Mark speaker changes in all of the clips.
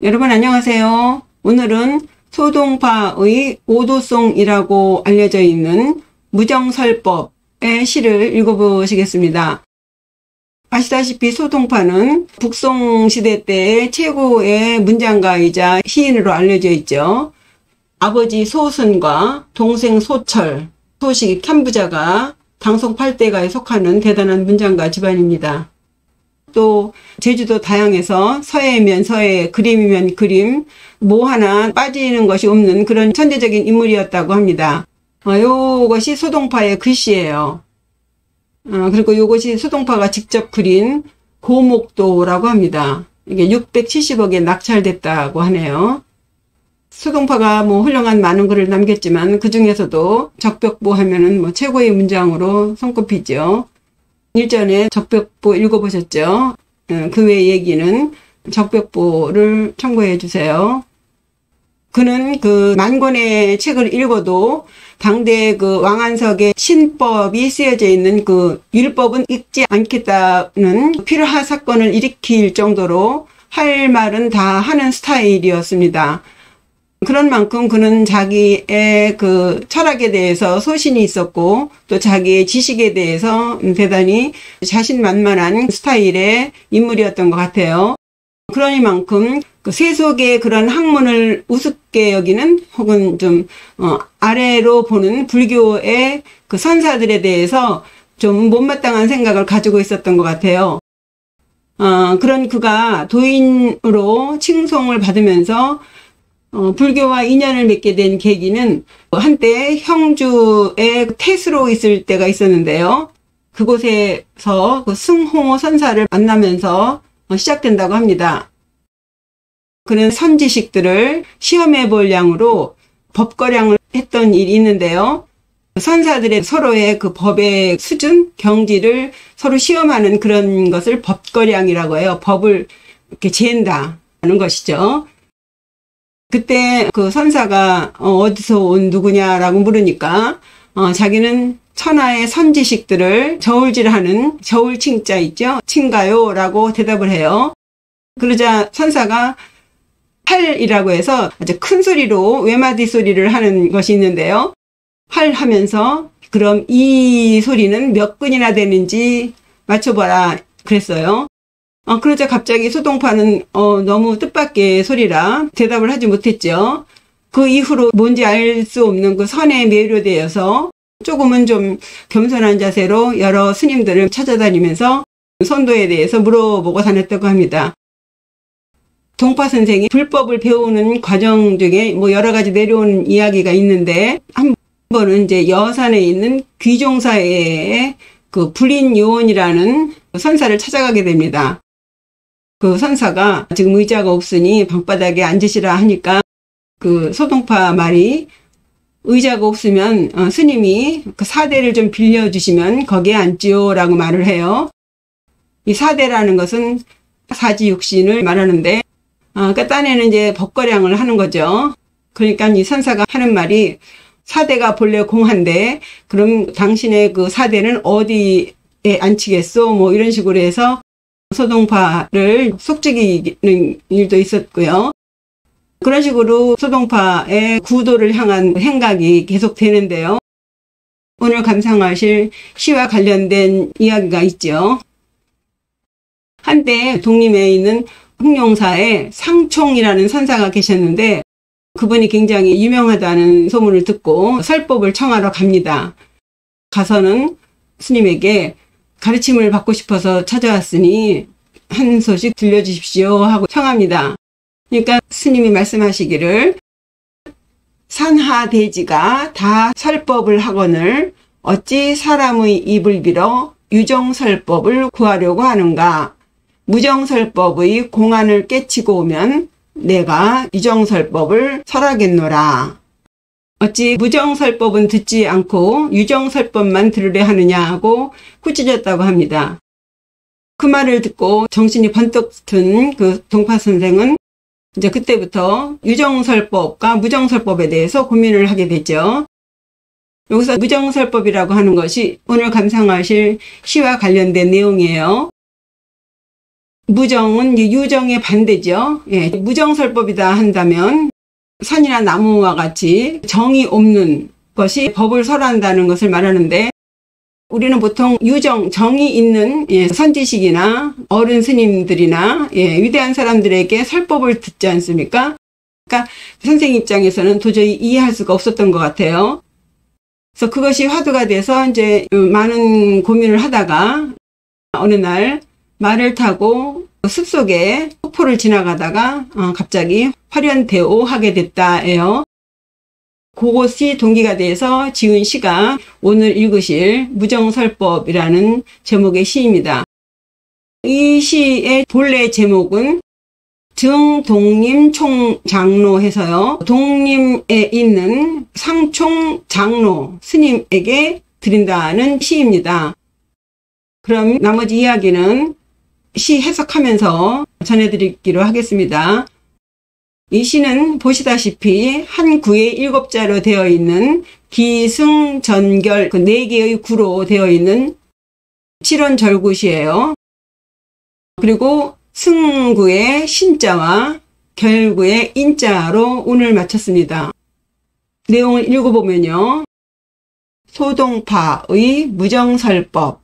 Speaker 1: 여러분 안녕하세요. 오늘은 소동파의 오도송이라고 알려져 있는 무정설법의 시를 읽어보시겠습니다. 아시다시피 소동파는 북송시대 때의 최고의 문장가이자 시인으로 알려져 있죠. 아버지 소순과 동생 소철, 소식 탐부자가 당송 8대가에 속하는 대단한 문장가 집안입니다. 또 제주도 다양해서 서해면 서해, 그림이면 그림, 뭐 하나 빠지는 것이 없는 그런 천재적인 인물이었다고 합니다. 요것이 소동파의 글씨예요. 그리고 요것이 소동파가 직접 그린 고목도라고 합니다. 이게 670억에 낙찰됐다고 하네요. 소동파가 훌륭한 많은 글을 남겼지만 그 중에서도 적벽보 하면은 최고의 문장으로 손꼽히죠. 일전에 적벽보 읽어보셨죠? 그 외 얘기는 적벽보를 참고해 주세요. 그는 그 만 권의 책을 읽어도 당대 그 왕안석에 신법이 쓰여져 있는 그 율법은 읽지 않겠다는 필하 사건을 일으킬 정도로 할 말은 다 하는 스타일이었습니다. 그런 만큼 그는 자기의 그 철학에 대해서 소신이 있었고 또 자기의 지식에 대해서 대단히 자신만만한 스타일의 인물이었던 것 같아요. 그러니만큼 그 세속의 그런 학문을 우습게 여기는 혹은 좀 아래로 보는 불교의 그 선사들에 대해서 좀 못마땅한 생각을 가지고 있었던 것 같아요. 그런 그가 도인으로 칭송을 받으면서 불교와 인연을 맺게 된 계기는 한때 형주의 태수로 있을 때가 있었는데요. 그곳에서 그 승호 선사를 만나면서 시작된다고 합니다. 그는 선지식들을 시험해 볼 양으로 법거량을 했던 일이 있는데요. 선사들의 서로의 그 법의 수준, 경지를 서로 시험하는 그런 것을 법거량이라고 해요. 법을 이렇게 재는다는 것이죠. 그때 그 선사가 어디서 온 누구냐라고 물으니까 자기는 천하의 선지식들을 저울질하는 저울칭자 있죠? 칭가요? 라고 대답을 해요. 그러자 선사가 할이라고 해서 아주 큰 소리로 외마디 소리를 하는 것이 있는데요. 할 하면서 그럼 이 소리는 몇 근이나 되는지 맞춰봐라 그랬어요. 그러자 갑자기 소동파는 너무 뜻밖의 소리라 대답을 하지 못했죠. 그 이후로 뭔지 알 수 없는 그 선에 매료되어서 조금은 좀 겸손한 자세로 여러 스님들을 찾아다니면서 선도에 대해서 물어보고 다녔다고 합니다. 동파 선생이 불법을 배우는 과정 중에 여러 가지 내려오는 이야기가 있는데 한 번은 이제 여산에 있는 귀종사의 그 불인요원이라는 선사를 찾아가게 됩니다. 그 선사가 지금 의자가 없으니 방바닥에 앉으시라 하니까 그 소동파 말이 의자가 없으면 스님이 그 사대를 좀 빌려주시면 거기에 앉지요 라고 말을 해요. 이 사대라는 것은 사지육신을 말하는데 그러니까 딴에는 이제 법거량을 하는 거죠. 그러니까 이 선사가 하는 말이 사대가 본래 공한데 그럼 당신의 그 사대는 어디에 앉히겠소? 이런 식으로 해서 소동파를 속삭이는 일도 있었고요. 그런 식으로 소동파의 구도를 향한 행각이 계속되는데요. 오늘 감상하실 시와 관련된 이야기가 있죠. 한때 독림에 있는 흑룡사에 상총이라는 선사가 계셨는데 그분이 굉장히 유명하다는 소문을 듣고 설법을 청하러 갑니다. 가서는 스님에게 가르침을 받고 싶어서 찾아왔으니 한 소식 들려주십시오 하고 청합니다. 그러니까 스님이 말씀하시기를 산하대지가 다 설법을 하거늘 어찌 사람의 입을 빌어 유정설법을 구하려고 하는가. 무정설법의 공안을 깨치고 오면 내가 유정설법을 설하겠노라. 어찌 무정설법은 듣지 않고 유정설법만 들으려 하느냐 하고 꾸짖었다고 합니다. 그 말을 듣고 정신이 번뜩 든 그 동파 선생은 이제 그때부터 유정설법과 무정설법에 대해서 고민을 하게 되죠. 여기서 무정설법이라고 하는 것이 오늘 감상하실 시와 관련된 내용이에요. 무정은 유정의 반대죠. 예, 무정설법이다 한다면 산이나 나무와 같이 정이 없는 것이 법을 설한다는 것을 말하는데, 우리는 보통 유정, 정이 있는 선지식이나 어른 스님들이나 위대한 사람들에게 설법을 듣지 않습니까? 그러니까 선생 입장에서는 도저히 이해할 수가 없었던 것 같아요. 그래서 그것이 화두가 돼서 이제 많은 고민을 하다가 어느 날 말을 타고 숲속에 폭포를 지나가다가 갑자기 화련대오하게 됐다예요. 그것이 동기가 돼서 지은 시가 오늘 읽으실 무정설법이라는 제목의 시입니다. 이 시의 본래 제목은 증동림 총장로 해서요, 동림에 있는 상총장로 스님에게 드린다는 시입니다. 그럼 나머지 이야기는 시 해석하면서 전해드리기로 하겠습니다. 이 시는 보시다시피 한 구에 7자로 되어 있는 기승전결, 4개의 구로 되어 있는 칠원절구시예요. 그리고 승구의 신자와 결구의 인자로 운을 마쳤습니다. 내용을 읽어보면요. 소동파의 무정설법.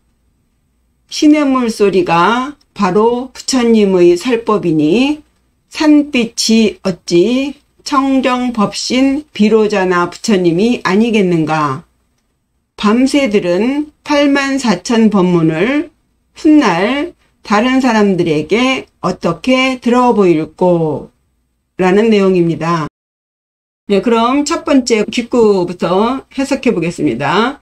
Speaker 1: 시냇물 소리가 바로 부처님의 설법이니 산빛이 어찌 청정법신 비로자나 부처님이 아니겠는가. 밤새들은 84,000 법문을 훗날 다른 사람들에게 어떻게 들어 보일꼬 라는 내용입니다. 네, 그럼 첫 번째 기구부터 해석해 보겠습니다.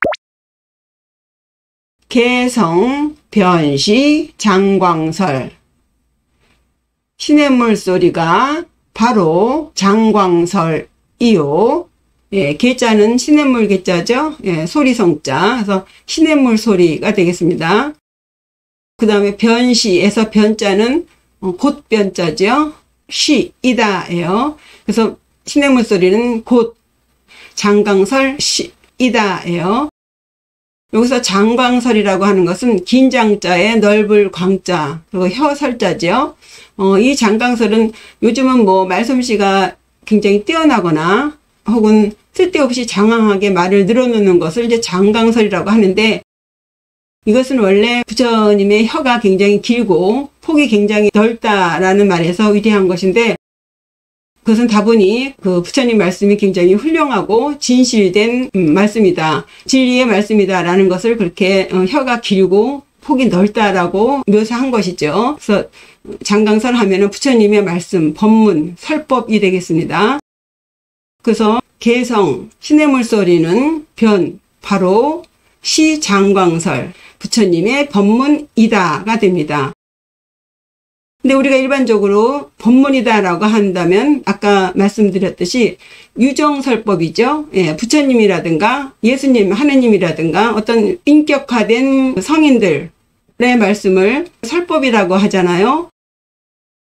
Speaker 1: 개성, 변시, 장광설. 시냇물 소리가 바로 장광설이요. 개자는 시냇물 개자죠. 소리성자. 그래서 시냇물 소리가 되겠습니다. 그 다음에 변시에서 변자는 곧변자죠. 시이다예요. 그래서 시냇물 소리는 곧 장광설 시이다예요. 여기서 장광설이라고 하는 것은 긴 장자에 넓을 광자, 그리고 혀설자죠. 이 장광설은 요즘은 말솜씨가 굉장히 뛰어나거나 혹은 쓸데없이 장황하게 말을 늘어놓는 것을 이제 장광설이라고 하는데, 이것은 원래 부처님의 혀가 굉장히 길고 폭이 굉장히 넓다라는 말에서 위대한 것인데, 그것은 다분히 그 부처님 말씀이 굉장히 훌륭하고 진실된 말씀이다, 진리의 말씀이다라는 것을 그렇게 혀가 길고 폭이 넓다라고 묘사한 것이죠. 그래서 장광설 하면은 부처님의 말씀, 법문, 설법이 되겠습니다. 그래서 개성, 시냇물 소리는 변, 바로 시장광설, 부처님의 법문이다가 됩니다. 근데 우리가 일반적으로 법문이다라고 한다면 아까 말씀드렸듯이 유정설법이죠. 부처님이라든가 예수님, 하느님이라든가 어떤 인격화된 성인들의 말씀을 설법이라고 하잖아요.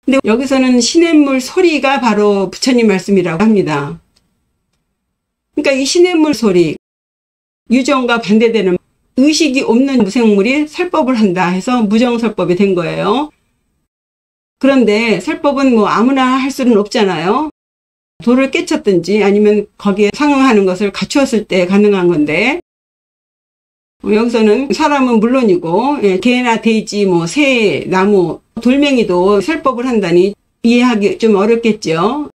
Speaker 1: 근데 여기서는 시냇물 소리가 바로 부처님 말씀이라고 합니다. 그러니까 이 시냇물 소리, 유정과 반대되는 의식이 없는 무생물이 설법을 한다 해서 무정설법이 된 거예요. 그런데 설법은 아무나 할 수는 없잖아요. 돌을 깨쳤든지 아니면 거기에 상응하는 것을 갖추었을 때 가능한 건데, 여기서는 사람은 물론이고 개나 돼지, 새, 나무, 돌멩이도 설법을 한다니 이해하기 좀 어렵겠죠.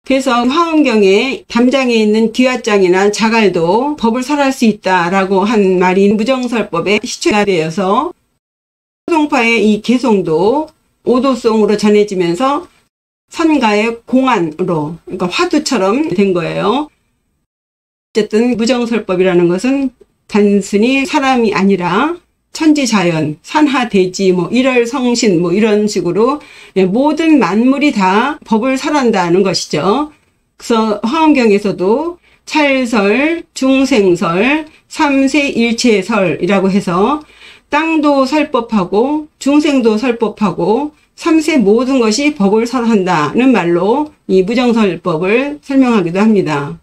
Speaker 1: 그래서 화엄경에 담장에 있는 기와장이나 자갈도 법을 설할 수 있다라고 한 말이 무정설법의 시초가 되어서 소동파의 이 개성도 오도송으로 전해지면서 선가의 공안으로, 그러니까 화두처럼 된 거예요. 어쨌든 무정설법이라는 것은 단순히 사람이 아니라 천지자연, 산하대지, 일월성신 이런 식으로 모든 만물이 다 법을 설한다는 것이죠. 그래서 화엄경에서도 찰설, 중생설, 삼세일체설이라고 해서 땅도 설법하고 중생도 설법하고 삼세 모든 것이 법을 설한다는 말로 이 무정설법을 설명하기도 합니다.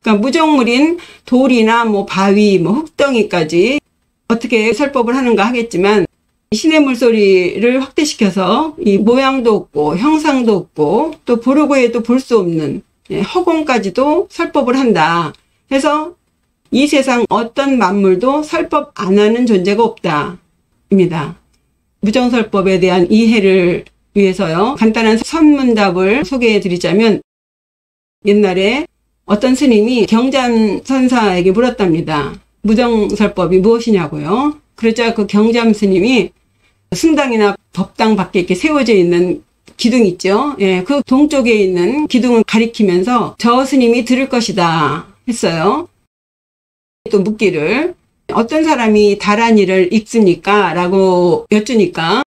Speaker 1: 그러니까 무정물인 돌이나 바위, 흙덩이까지 어떻게 설법을 하는가 하겠지만, 신의 물소리를 확대시켜서 이 모양도 없고 형상도 없고 또 보려고 해도 볼 수 없는 허공까지도 설법을 한다. 해서 이 세상 어떤 만물도 설법 안 하는 존재가 없다. 입니다. 무정설법에 대한 이해를 위해서요. 간단한 선문답을 소개해 드리자면 옛날에 어떤 스님이 경잠선사에게 물었답니다. 무정설법이 무엇이냐고요. 그러자 그 경잠 스님이 승당이나 법당 밖에 이렇게 세워져 있는 기둥 있죠. 예, 그 동쪽에 있는 기둥을 가리키면서 저 스님이 들을 것이다 했어요. 또 묻기를 어떤 사람이 다란이를 읽습니까? 라고 여쭈니까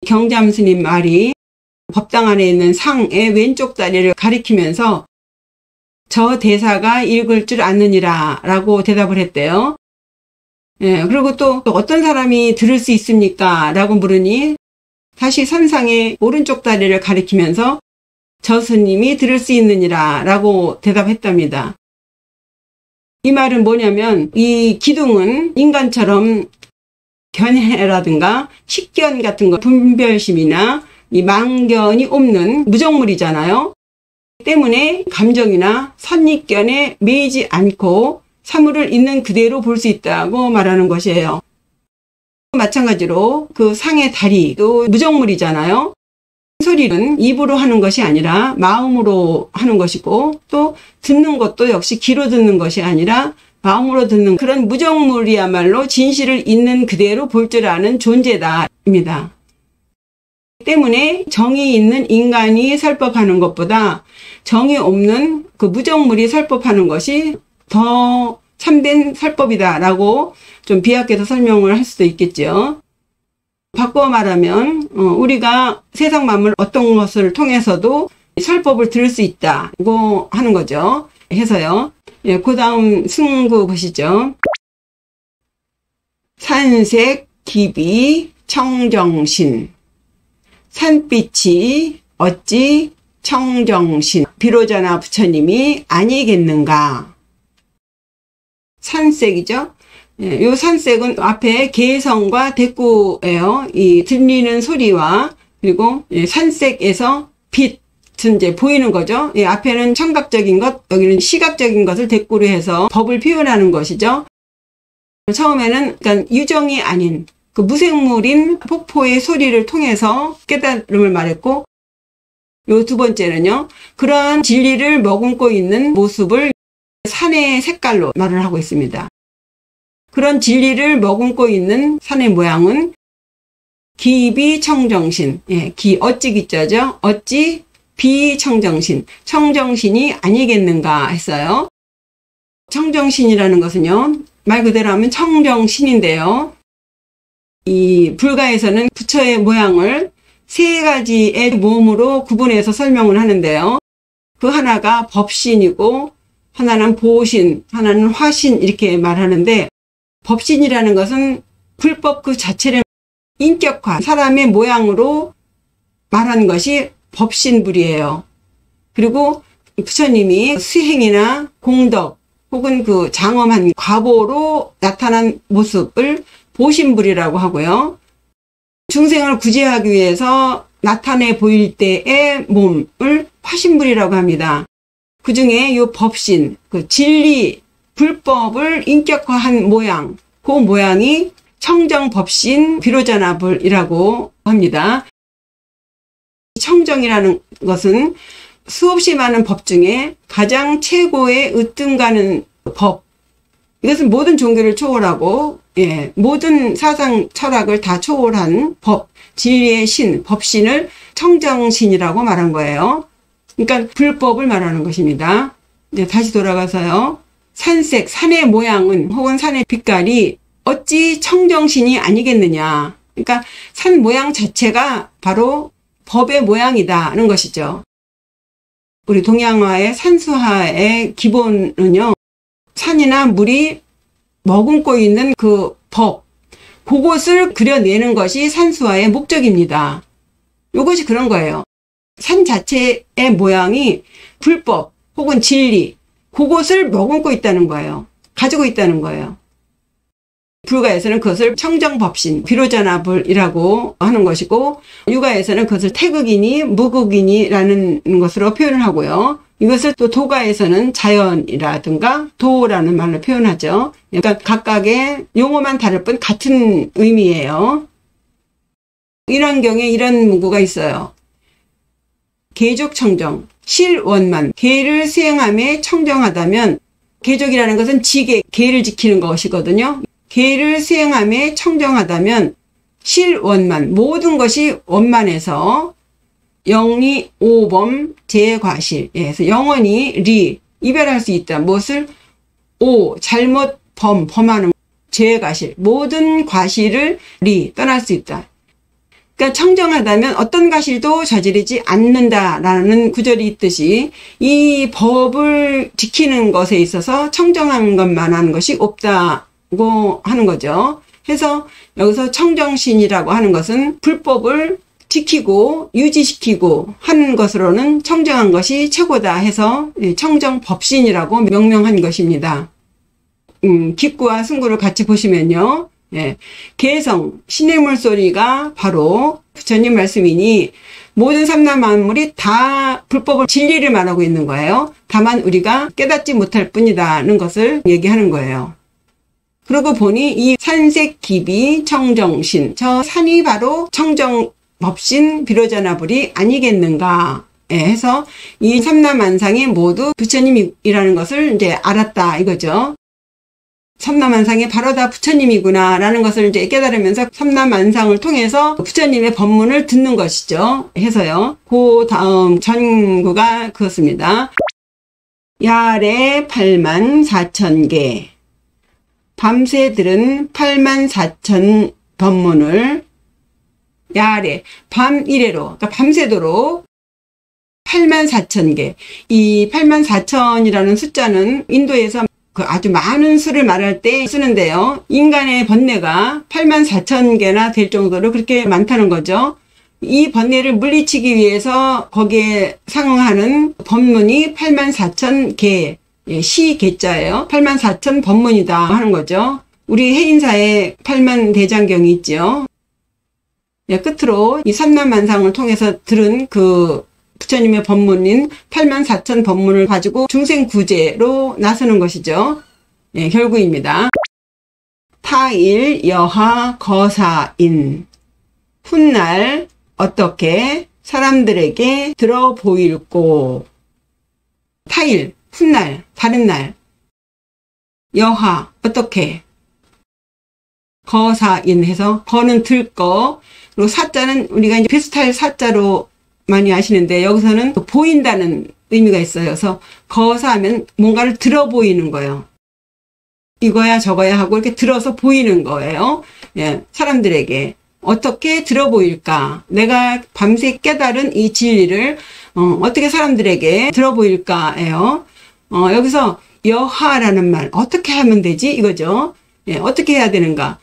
Speaker 1: 경잠 스님 말이 법당 안에 있는 상의 왼쪽 다리를 가리키면서 저 대사가 읽을 줄 아느니라 라고 대답을 했대요. 예, 그리고 또 어떤 사람이 들을 수 있습니까? 라고 물으니 다시 선상의 오른쪽 다리를 가리키면서 저 스님이 들을 수 있느니라 라고 대답했답니다. 이 말은 뭐냐면 이 기둥은 인간처럼 견해라든가 식견 같은 거 분별심이나 이 망견이 없는 무정물이잖아요. 때문에 감정이나 선입견에 매이지 않고 사물을 있는 그대로 볼 수 있다고 말하는 것이에요. 마찬가지로 그 상의 다리도 무정물이잖아요. 소리는 입으로 하는 것이 아니라 마음으로 하는 것이고 또 듣는 것도 역시 귀로 듣는 것이 아니라 마음으로 듣는 그런 무정물이야말로 진실을 있는 그대로 볼 줄 아는 존재다 입니다. 때문에 정이 있는 인간이 설법하는 것보다 정이 없는 그 무정물이 설법하는 것이 더 참된 설법이다라고 좀 비약해서 설명을 할 수도 있겠죠. 바꿔 말하면 우리가 세상 만물 어떤 것을 통해서도 설법을 들을 수 있다고 하는 거죠. 해서요. 예, 그 다음 승구 보시죠. 산색 기비 청정신 산빛이 어찌 청정신 비로자나 부처님이 아니겠는가. 산색이죠. 예, 요 산색은 앞에 개성과 대꾸예요. 이 들리는 소리와 그리고 산색에서 빛은 이제 보이는 거죠. 예, 앞에는 청각적인 것, 여기는 시각적인 것을 대꾸로 해서 법을 표현하는 것이죠. 처음에는 그러니까 유정이 아닌 그 무생물인 폭포의 소리를 통해서 깨달음을 말했고, 요 두 번째는요, 그러한 진리를 머금고 있는 모습을 산의 색깔로 말을 하고 있습니다. 그런 진리를 머금고 있는 산의 모양은 기비청정신, 예, 어찌 기자죠? 어찌 비청정신, 청정신이 아니겠는가 했어요. 청정신이라는 것은요, 말 그대로 하면 청정신인데요. 이 불가에서는 부처의 모양을 세 가지의 몸으로 구분해서 설명을 하는데요. 그 하나가 법신이고 하나는 보신, 하나는 화신 이렇게 말하는데 법신이라는 것은 불법 그 자체를 인격화, 사람의 모양으로 말한 것이 법신불이에요. 그리고 부처님이 수행이나 공덕 혹은 그 장엄한 과보로 나타난 모습을 보신불이라고 하고요. 중생을 구제하기 위해서 나타내 보일 때의 몸을 화신불이라고 합니다. 그 중에 이 법신, 그 진리, 불법을 인격화한 모양, 그 모양이 청정법신 비로자나불이라고 합니다. 청정이라는 것은 수없이 많은 법 중에 가장 최고의 으뜸가는 법. 이것은 모든 종교를 초월하고, 예, 모든 사상 철학을 다 초월한 법, 진리의 신, 법신을 청정신이라고 말한 거예요. 그러니까 불법을 말하는 것입니다. 이제 다시 돌아가서요. 산색, 산의 모양은 혹은 산의 빛깔이 어찌 청정신이 아니겠느냐. 그러니까 산 모양 자체가 바로 법의 모양이다는 것이죠. 우리 동양화의 산수화의 기본은요. 산이나 물이 머금고 있는 그 법, 그것을 그려내는 것이 산수화의 목적입니다. 이것이 그런 거예요. 산 자체의 모양이 불법 혹은 진리, 그것을 머금고 있다는 거예요. 가지고 있다는 거예요. 불가에서는 그것을 청정법신, 비로자나불이라고 하는 것이고, 유가에서는 그것을 태극이니 무극이니라는 것으로 표현을 하고요. 이것을 또 도가에서는 자연이라든가 도라는 말로 표현하죠. 그러니까 각각의 용어만 다를 뿐 같은 의미예요. 이런 경우에 이런 문구가 있어요. 계족 청정, 실원만, 계를 수행함에 청정하다면, 계족이라는 것은 지계, 계를 지키는 것이거든요. 계를 수행함에 청정하다면 실원만, 모든 것이 원만해서 영리 오범 제과실, 그래서 영원히 리, 이별할 수 있다. 무엇을? 오, 잘못 범하는 제과실, 모든 과실을 리, 떠날 수 있다. 그러니까 청정하다면 어떤 과실도 저지르지 않는다라는 구절이 있듯이 이 법을 지키는 것에 있어서 청정한 것만 하는 것이 없다고 하는 거죠. 해서 여기서 청정신이라고 하는 것은 불법을 지키고 유지시키고 하는 것으로는 청정한 것이 최고다 해서 청정법신이라고 명명한 것입니다. 기구와 승구를 같이 보시면요. 개성, 신의 물소리가 바로 부처님 말씀이니 모든 삼남 만물이 다 불법을 진리를 말하고 있는 거예요. 다만 우리가 깨닫지 못할 뿐이다는 것을 얘기하는 거예요. 그러고 보니 이 산색 기비 청정신, 저 산이 바로 청정법신 비로자나불이 아니겠는가 해서 이 삼남만상이 모두 부처님이라는 것을 이제 알았다 이거죠. 삼남만상이 바로 다 부처님이구나 라는 것을 이제 깨달으면서 삼남만상을 통해서 부처님의 법문을 듣는 것이죠. 해서요. 그 다음 전구가 그렇습니다. 야래 84,000개 밤새 들은 84,000 법문을 야래 밤 이래로 그러니까 밤새도록 84,000개 이 84,000이라는 숫자는 인도에서 아주 많은 수를 말할 때 쓰는데요. 인간의 번뇌가 84,000개나 될 정도로 그렇게 많다는 거죠. 이 번뇌를 물리치기 위해서 거기에 상응하는 법문이 84,000개, 시개자예요. 84,000 법문이다 하는 거죠. 우리 해인사에 8만대장경이 있죠. 끝으로 이 삼남만상을 통해서 들은 그 부처님의 법문인 84,000 법문을 가지고 중생구제로 나서는 것이죠. 결구입니다. 타일 여하 거사인 훗날 어떻게 사람들에게 들어 보일꼬. 타일, 훗날, 다른 날. 여하, 어떻게. 거사인 해서 거는 들 거, 그리고 사자는 우리가 이제 비슷할 사자로 많이 아시는데 여기서는 보인다는 의미가 있어요. 그래서 거사하면 뭔가를 들어 보이는 거예요. 이거야 저거야 하고 이렇게 들어서 보이는 거예요. 사람들에게 어떻게 들어 보일까? 내가 밤새 깨달은 이 진리를 어떻게 사람들에게 들어 보일까예요. 여기서 여하라는 말 어떻게 하면 되지? 이거죠. 어떻게 해야 되는가?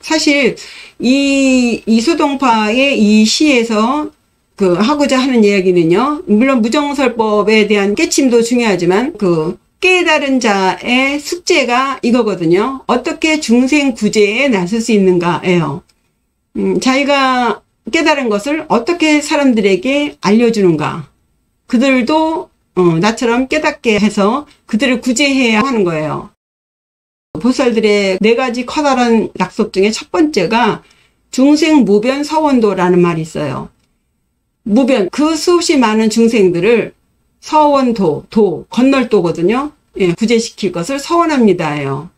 Speaker 1: 사실 이 이소동파의 이 시에서 하고자 하는 이야기는요. 물론 무정설법에 대한 깨침도 중요하지만 깨달은 자의 숙제가 이거거든요. 어떻게 중생 구제에 나설 수 있는가예요. 자기가 깨달은 것을 어떻게 사람들에게 알려주는가. 그들도 나처럼 깨닫게 해서 그들을 구제해야 하는 거예요. 보살들의 4가지 커다란 약속 중에 첫 번째가 중생 무변 서원도라는 말이 있어요. 무변, 그 수없이 많은 중생들을 서원도, 건널도거든요. 구제시킬 것을 서원합니다예요.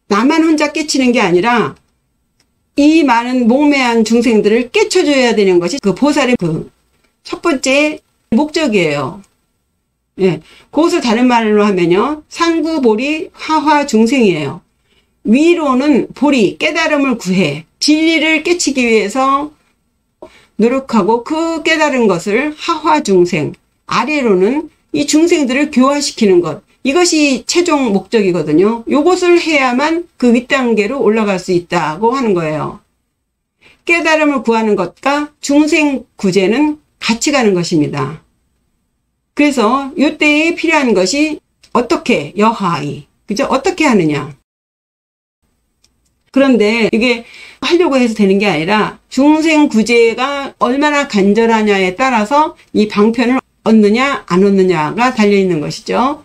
Speaker 1: 나만 혼자 깨치는 게 아니라 이 많은 목매한 중생들을 깨쳐줘야 되는 것이 그 보살의 첫 번째 목적이에요. 그것을 다른 말로 하면요. 상구보리 하화 중생이에요. 위로는 보리, 깨달음을 구해 진리를 깨치기 위해서 노력하고 그 깨달은 것을 하화 중생, 아래로는 이 중생들을 교화시키는 것. 이것이 최종 목적이거든요. 이것을 해야만 그 윗단계로 올라갈 수 있다고 하는 거예요. 깨달음을 구하는 것과 중생 구제는 같이 가는 것입니다. 그래서 이때에 필요한 것이 어떻게 여하이, 그죠? 어떻게 하느냐. 그런데 이게 하려고 해서 되는 게 아니라 중생구제가 얼마나 간절하냐에 따라서 이 방편을 얻느냐 안 얻느냐가 달려있는 것이죠.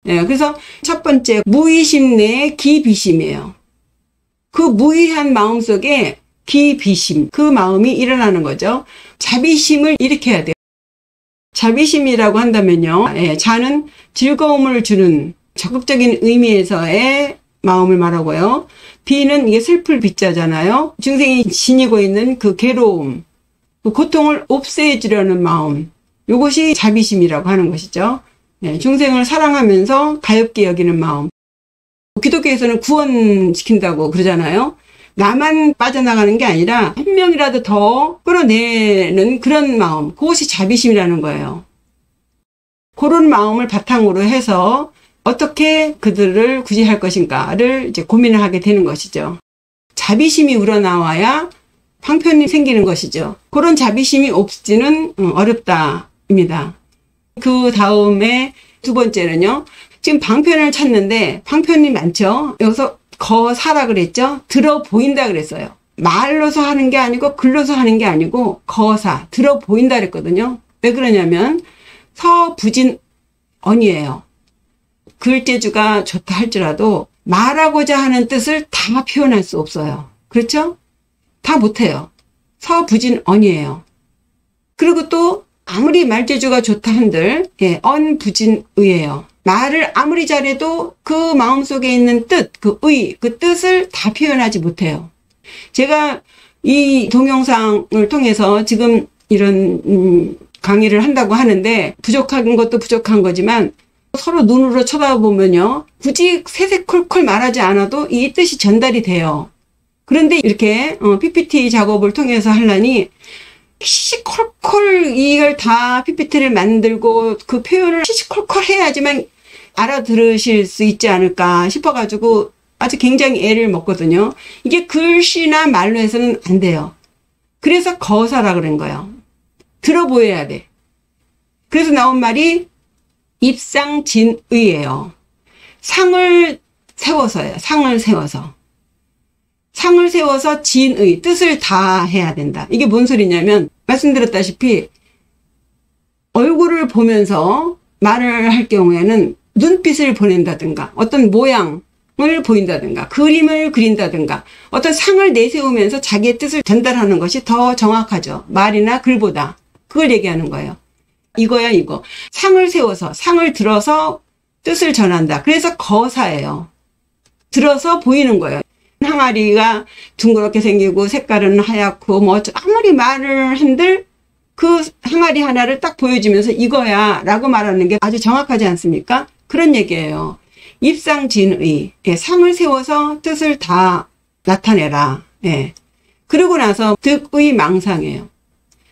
Speaker 1: 네, 그래서 첫 번째 무의심 내에 기비심이에요. 그 무의한 마음 속에 기비심, 그 마음이 일어나는 거죠. 자비심을 일으켜야 돼요. 자비심이라고 한다면요. 자는 즐거움을 주는 적극적인 의미에서의 마음을 말하고요. 비는 이게 슬플 비자잖아요. 중생이 지니고 있는 그 괴로움, 그 고통을 없애주려는 마음. 이것이 자비심이라고 하는 것이죠. 중생을 사랑하면서 가엾게 여기는 마음. 기독교에서는 구원시킨다고 그러잖아요. 나만 빠져나가는 게 아니라 한 명이라도 더 끌어내는 그런 마음. 그것이 자비심이라는 거예요. 그런 마음을 바탕으로 해서 어떻게 그들을 구제할 것인가를 이제 고민을 하게 되는 것이죠. 자비심이 우러나와야 방편이 생기는 것이죠. 그런 자비심이 없지는 어렵다입니다. 그 다음에 두 번째는요. 지금 방편을 찾는데 방편이 많죠. 여기서 거사라 그랬죠. 들어 보인다 그랬어요. 말로서 하는 게 아니고 글로서 하는 게 아니고 거사, 들어 보인다 그랬거든요. 왜 그러냐면 서부진 언이에요. 글재주가 좋다 할지라도 말하고자 하는 뜻을 다 표현할 수 없어요. 그렇죠? 다 못해요. 서부진 언이에요. 그리고 또 아무리 말재주가 좋다 한들 언부진의예요. 말을 아무리 잘해도 그 마음속에 있는 뜻, 그 뜻을 다 표현하지 못해요. 제가 이 동영상을 통해서 지금 이런 강의를 한다고 하는데 부족한 것도 부족한 거지만 서로 눈으로 쳐다보면요. 굳이 새새콜콜 말하지 않아도 이 뜻이 전달이 돼요. 그런데 이렇게 PPT 작업을 통해서 하려니 시시콜콜 이걸 다 PPT를 만들고 그 표현을 시시콜콜 해야지만 알아들으실 수 있지 않을까 싶어가지고 아주 굉장히 애를 먹거든요. 이게 글씨나 말로 해서는 안 돼요. 그래서 거사라 그런 거예요. 들어 보여야 돼. 그래서 나온 말이 입상진의예요. 상을 세워서요. 상을 세워서. 상을 세워서 진의, 뜻을 다 해야 된다. 이게 뭔 소리냐면 말씀드렸다시피 얼굴을 보면서 말을 할 경우에는 눈빛을 보낸다든가 어떤 모양을 보인다든가 그림을 그린다든가 어떤 상을 내세우면서 자기의 뜻을 전달하는 것이 더 정확하죠. 말이나 글보다. 그걸 얘기하는 거예요. 이거야 이거. 상을 세워서 상을 들어서 뜻을 전한다. 그래서 거사예요. 들어서 보이는 거예요. 항아리가 둥그렇게 생기고 색깔은 하얗고 뭐 아무리 말을 한들 그 항아리 하나를 딱 보여주면서 이거야 라고 말하는 게 아주 정확하지 않습니까? 그런 얘기예요. 입상진의. 상을 세워서 뜻을 다 나타내라. 그러고 나서 득의 망상이에요.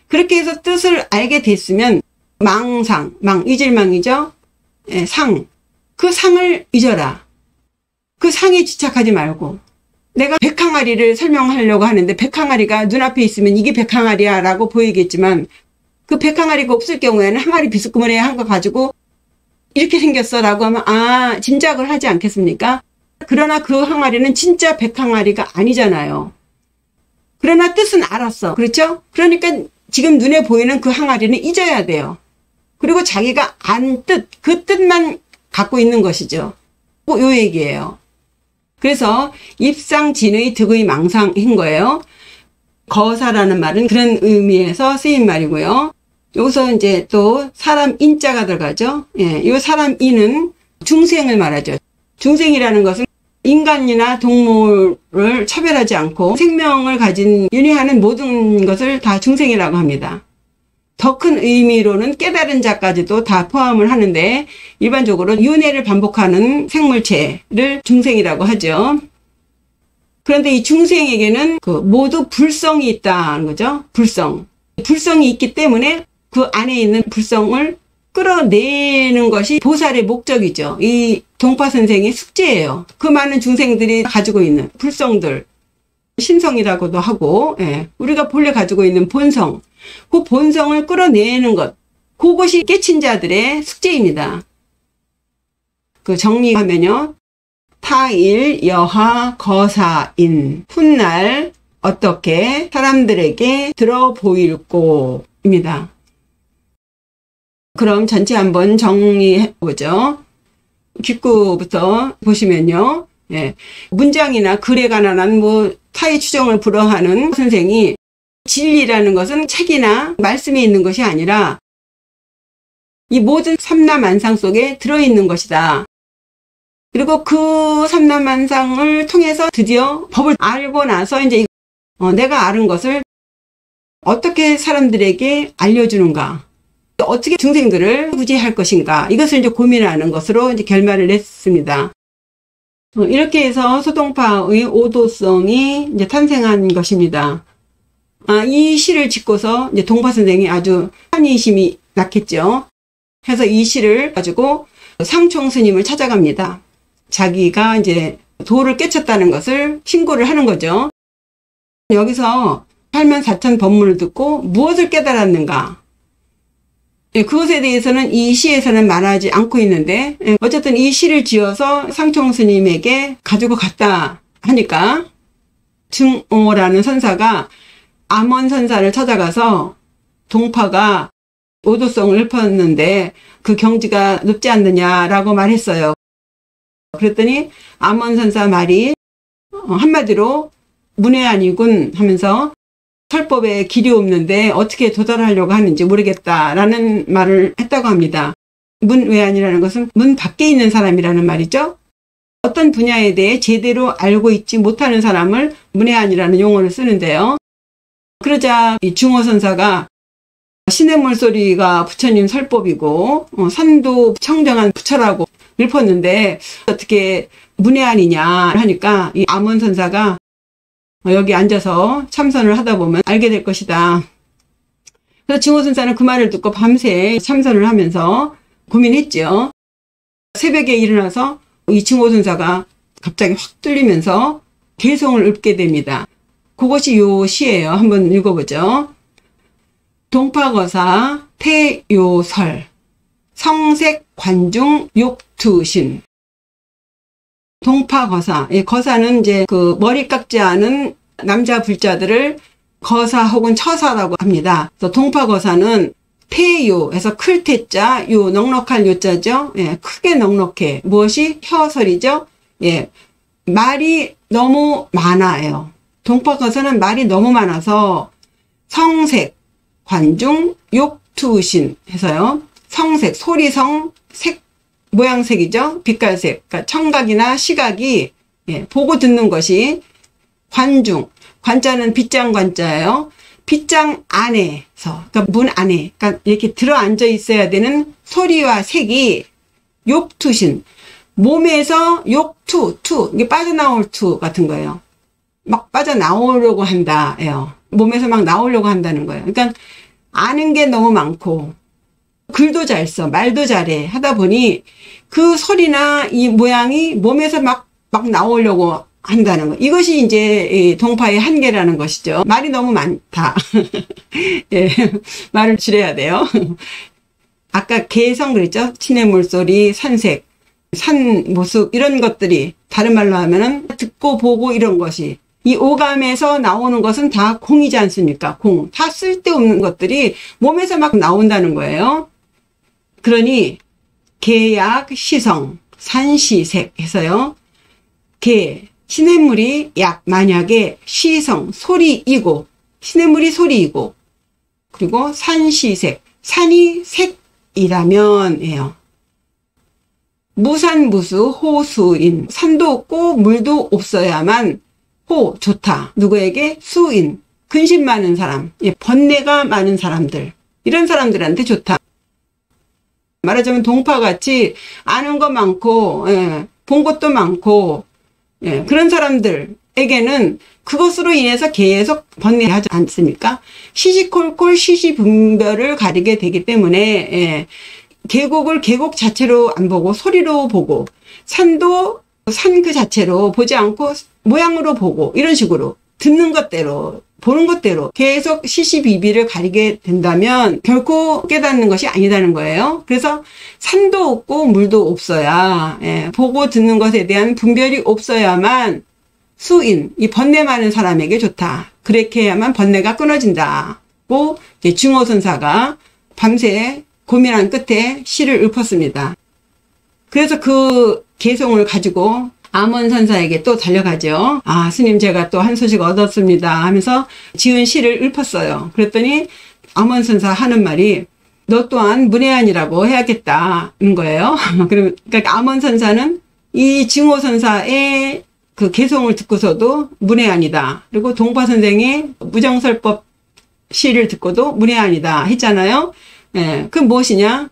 Speaker 1: 그렇게 해서 뜻을 알게 됐으면 망상, 잊을망이죠. 상. 그 상을 잊어라. 그 상에 집착하지 말고 내가 백항아리를 설명하려고 하는데 백항아리가 눈앞에 있으면 이게 백항아리야 라고 보이겠지만 그 백항아리가 없을 경우에는 항아리 비스꾸머리에 한 거 가지고 이렇게 생겼어 라고 하면 짐작을 하지 않겠습니까? 그러나 그 항아리는 진짜 백항아리가 아니잖아요. 그러나 뜻은 알았어. 그렇죠? 그러니까 지금 눈에 보이는 그 항아리는 잊어야 돼요. 그리고 자기가 안 뜻, 그 뜻만 갖고 있는 것이죠. 요 얘기예요. 그래서 입상진의 득의 망상인 거예요. 거사라는 말은 그런 의미에서 쓰인 말이고요. 여기서 이제 또 사람 인자가 들어가죠. 이 사람 인은 중생을 말하죠. 중생이라는 것은 인간이나 동물을 차별하지 않고 생명을 가진 윤회하는 모든 것을 다 중생이라고 합니다. 더 큰 의미로는 깨달은 자까지도 다 포함을 하는데 일반적으로 윤회를 반복하는 생물체를 중생이라고 하죠. 그런데 이 중생에게는 모두 불성이 있다는 거죠. 불성이 있기 때문에 그 안에 있는 불성을 끌어내는 것이 보살의 목적이죠. 이 동파 선생의 숙제예요. 그 많은 중생들이 가지고 있는 불성들, 신성이라고도 하고, 우리가 본래 가지고 있는 본성, 그 본성을 끌어내는 것, 그것이 깨친 자들의 숙제입니다. 그 정리하면요. 타일 여하 거사인. 훗날 어떻게 사람들에게 들어 보일꼬입니다. 그럼 전체 한번 정리해보죠. 귓구부터 보시면요. 예. 문장이나 글에 관한 타의 추정을 불허하는 선생이 진리라는 것은 책이나 말씀에 있는 것이 아니라 이 모든 삼라만상 속에 들어있는 것이다. 그리고 그 삼라만상을 통해서 드디어 법을 알고 나서 이제 내가 아는 것을 어떻게 사람들에게 알려주는가, 어떻게 중생들을 구제할 것인가, 이것을 이제 고민하는 것으로 이제 결말을 냈습니다. 이렇게 해서 소동파의 오도성이 이제 탄생한 것입니다. 이 시를 짓고서 이제 동파 선생이 아주 환희심이 났겠죠. 그래서 이 시를 가지고 상총 스님을 찾아갑니다. 자기가 이제 도를 깨쳤다는 것을 신고를 하는 거죠. 여기서 84,000 법문을 듣고 무엇을 깨달았는가? 그것에 대해서는 이 시에서는 말하지 않고 있는데, 어쨌든 이 시를 지어서 상총 스님에게 가지고 갔다 하니까 증오라는 선사가 암원 선사를 찾아가서 동파가 오도성을 읊었는데 그 경지가 높지 않느냐라고 말했어요. 그랬더니 암원 선사 말이 한마디로 문외한이군 하면서 설법에 길이 없는데 어떻게 도달하려고 하는지 모르겠다라는 말을 했다고 합니다. 문외한이라는 것은 문 밖에 있는 사람이라는 말이죠. 어떤 분야에 대해 제대로 알고 있지 못하는 사람을 문외한이라는 용어를 쓰는데요. 그러자 이 중호선사가 신의 물소리가 부처님 설법이고 산도 청정한 부처라고 읊었는데 어떻게 문외한이냐 하니까 이 암원선사가 여기 앉아서 참선을 하다 보면 알게 될 것이다. 그래서 증오선사는 그 말을 듣고 밤새 참선을 하면서 고민했죠. 새벽에 일어나서 이 증오선사가 갑자기 확 뚫리면서 개성을 읊게 됩니다. 그것이 요 시예요. 한번 읽어보죠. 동파거사 태요설 성색 관중 욕투신. 동파거사. 거사는 이제 그 머리 깎지 않은 남자 불자들을 거사 혹은 처사라고 합니다. 그래서 동파거사는 태요에서 클 태자, 요 넉넉할 요자죠. 예, 크게 넉넉해. 무엇이 혀설이죠. 예, 말이 너무 많아요. 동파거사는 말이 너무 많아서 성색, 관중, 욕투신 해서요. 성색, 소리성, 색, 모양색이죠. 빛깔색. 그러니까 청각이나 시각이 보고 듣는 것이 관중. 관자는 빗장 관자예요. 빗장 안에서, 그러니까 문 안에, 그러니까 이렇게 들어앉아 있어야 되는 소리와 색이 욕투신. 몸에서 욕투, 이게 빠져나올 투 같은 거예요. 막 빠져나오려고 한다예요. 몸에서 막 나오려고 한다는 거예요. 그러니까 아는 게 너무 많고 글도 잘 써, 말도 잘해 하다 보니 그 소리나 이 모양이 몸에서 막 나오려고 한다는 거. 이것이 이제 동파의 한계라는 것이죠. 말이 너무 많다. 예, 말을 줄여야 돼요. 아까 개성 그랬죠? 신의 물소리, 산색, 산 모습 이런 것들이 다른 말로 하면은 듣고 보고 이런 것이 이 오감에서 나오는 것은 다 공이지 않습니까? 공. 다 쓸데없는 것들이 몸에서 막 나온다는 거예요. 그러니 개약 시성 산시색 해서요. 개 시냇물이 약 만약에 시성 소리이고 시냇물이 소리이고 그리고 산시색 산이 색이라면 해요. 무산무수 호수인 산도 없고 물도 없어야만 호 좋다. 누구에게? 수인 근심 많은 사람, 번뇌가 많은 사람들 이런 사람들한테 좋다. 말하자면 동파같이 아는 거 많고 본 것도 많고 그런 사람들에게는 그것으로 인해서 계속 번뇌하지 않습니까? 시시콜콜 시시분별을 가리게 되기 때문에 계곡을 계곡 자체로 안 보고 소리로 보고 산도 산 그 자체로 보지 않고 모양으로 보고 이런 식으로 듣는 것대로 보는 것대로 계속 시시비비를 가리게 된다면 결코 깨닫는 것이 아니라는 거예요. 그래서 산도 없고 물도 없어야, 보고 듣는 것에 대한 분별이 없어야만 수인, 이 번뇌 많은 사람에게 좋다. 그렇게 해야만 번뇌가 끊어진다고 이제 증오선사가 밤새 고민한 끝에 시를 읊었습니다. 그래서 그 개송을 가지고 암원선사에게 또 달려가죠. 아, 스님 제가 또 한 소식 얻었습니다 하면서 지은 시를 읊었어요. 그랬더니 암원선사 하는 말이 너 또한 문외한이라고 해야겠다는 거예요. 그러니까 암원선사는 이 증오선사의 그 개송을 듣고서도 문외한이다. 그리고 동파선생의 무정설법 시를 듣고도 문외한이다 했잖아요. 그 무엇이냐?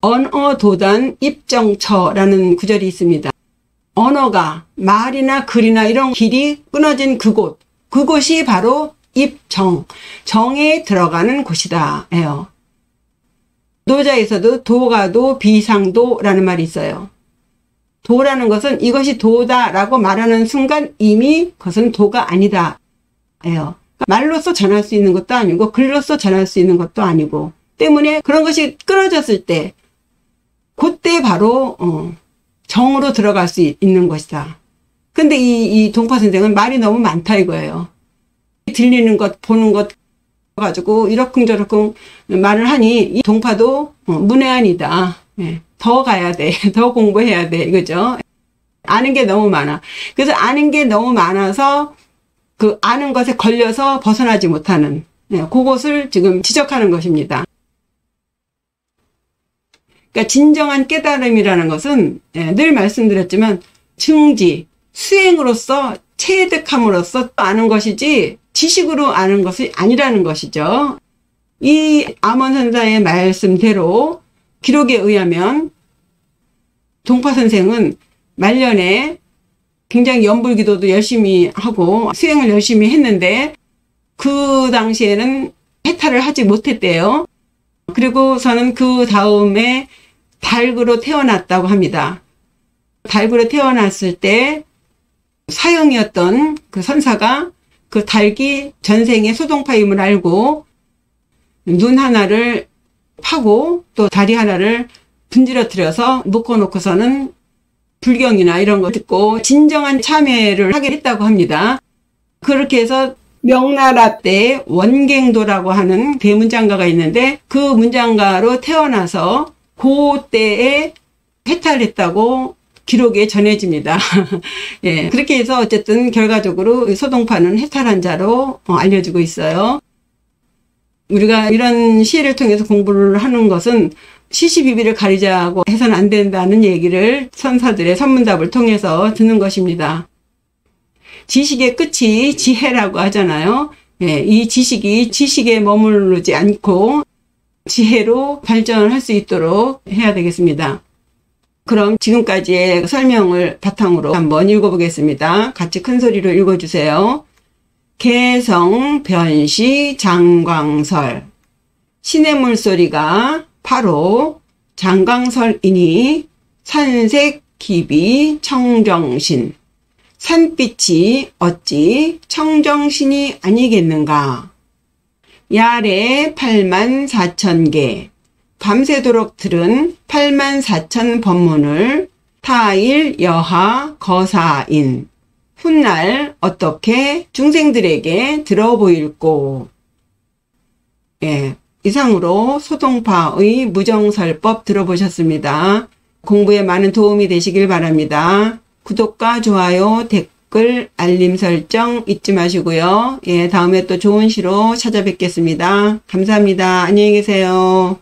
Speaker 1: 언어도단 입정처라는 구절이 있습니다. 언어가 말이나 글이나 이런 길이 끊어진 그곳이 바로 입정, 정에 들어가는 곳이다 해요. 노자에서도 도가도 비상도라는 말이 있어요. 도라는 것은 이것이 도다라고 말하는 순간 이미 그것은 도가 아니다 해요. 말로써 전할 수 있는 것도 아니고 글로써 전할 수 있는 것도 아니고 때문에 그런 것이 끊어졌을 때 그때 바로 정으로 들어갈 수 있는 것이다. 근데 이 동파 선생은 말이 너무 많다 이거예요. 들리는 것, 보는 것 가지고 이러쿵저러쿵 말을 하니 이 동파도 문외한이다. 더 가야 돼. 더 공부해야 돼. 이거죠. 아는 게 너무 많아. 그래서 아는 게 너무 많아서 그 아는 것에 걸려서 벗어나지 못하는 그것을 지금 지적하는 것입니다. 그러니까 진정한 깨달음이라는 것은 늘 말씀드렸지만 증지, 수행으로서 체득함으로써 아는 것이지 지식으로 아는 것이 아니라는 것이죠. 이 암원선사의 말씀대로 기록에 의하면 동파 선생은 말년에 굉장히 연불기도도 열심히 하고 수행을 열심히 했는데 그 당시에는 해탈을 하지 못했대요. 그리고서는 그 다음에 달구로 태어났다고 합니다. 달구로 태어났을 때 사형이었던 그 선사가 그 닭이 전생의 소동파임을 알고 눈 하나를 파고 또 다리 하나를 분지러뜨려서 묶어놓고서는 불경이나 이런 거 듣고 진정한 참회를 하게 했다고 합니다. 그렇게 해서 명나라 때 원갱도라고 하는 대문장가가 있는데 그 문장가로 태어나서 그때에 해탈했다고 기록에 전해집니다. 예, 그렇게 해서 어쨌든 결과적으로 소동파는 해탈한 자로 알려지고 있어요. 우리가 이런 시를 통해서 공부를 하는 것은 시시비비를 가리자고 해서는 안 된다는 얘기를 선사들의 선문답을 통해서 듣는 것입니다. 지식의 끝이 지혜라고 하잖아요. 예, 이 지식이 지식에 머무르지 않고 지혜로 발전할 수 있도록 해야 되겠습니다. 그럼 지금까지의 설명을 바탕으로 한번 읽어보겠습니다. 같이 큰 소리로 읽어주세요. 개성 변시 장광설. 신의 물소리가 바로 장광설이니 산색 기비 청정신. 산빛이 어찌 청정신이 아니겠는가. 야래 84,000개. 밤새도록 들은 84,000 법문을 타일 여하 거사인. 훗날 어떻게 중생들에게 들어보일꼬. 예, 이상으로 소동파의 무정설법 들어보셨습니다. 공부에 많은 도움이 되시길 바랍니다. 구독과 좋아요, 댓글, 알림 설정 잊지 마시고요. 예, 다음에 또 좋은 시로 찾아뵙겠습니다. 감사합니다. 안녕히 계세요.